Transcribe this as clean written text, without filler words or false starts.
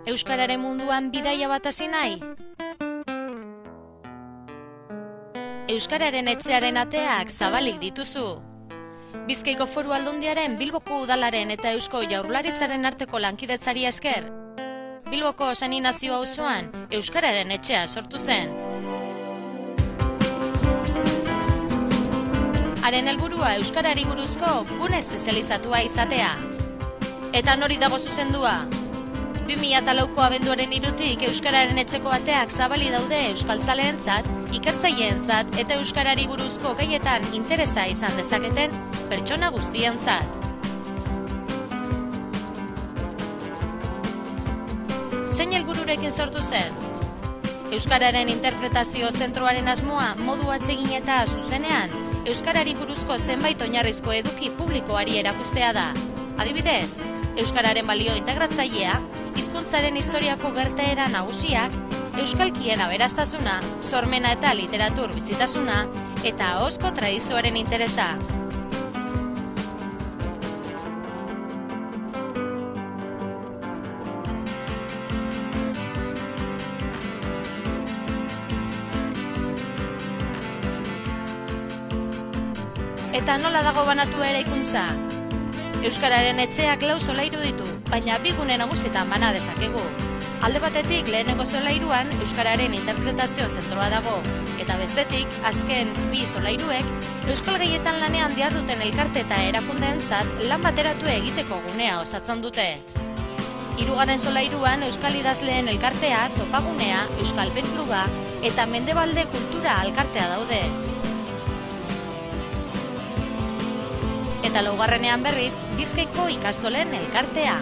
Euskararen munduan bidaia bat hasi nahi? Euskararen etxearen ateak zabalik dituzu. Bizkaiko Foru Aldundiaren, Bilboko Udalaren eta Eusko Jaurlaritzaren arteko lankidetzari esker, Bilboko San Inazio auzoan Euskararen etxea sortu zen. Haren helburua euskarari buruzko gune espezializatua izatea. Eta nori dago zuzendua? 2004ko abenduaren 3tik euskararen etxeko ateak zabali daude euskaltzaleentzat, ikertzaileentzat eta euskarari buruzko gaietan interesa izan dezaketen pertsona guztientzat. Zein helbururekin sortu zen? Euskararen interpretazio zentroaren asmoa modu atsegin eta zuzenean euskarari buruzko zenbait oinarrizko eduki publikoari erakustea da. Adibidez, euskararen balio integratzailea, hizkuntzaren historiako gertaera nagusiak, euskalkien aberastasuna, sormena eta literatur bizitasuna, eta ahozko tradizioaren interesa. Eta nola dago banatua eraikuntza? Euskararen etxeak 4 solairu ditu, baina 2 gune nagusietan bana dezakegu. Alde batetik lehenengo solairuan euskararen interpretazio zentroa dago, eta bestetik azken 2 solairuek euskal gaietan lanean diharduten elkarte eta erakundeentzat lan bateratu egiteko gunea osatzen dute. 3. solairuan euskal idazleen elkartea, topagunea, euskalpen kluba eta Mendebalde kultura elkartea daude. Eta 4. berriz, Bizkaiko ikastolen elkartea.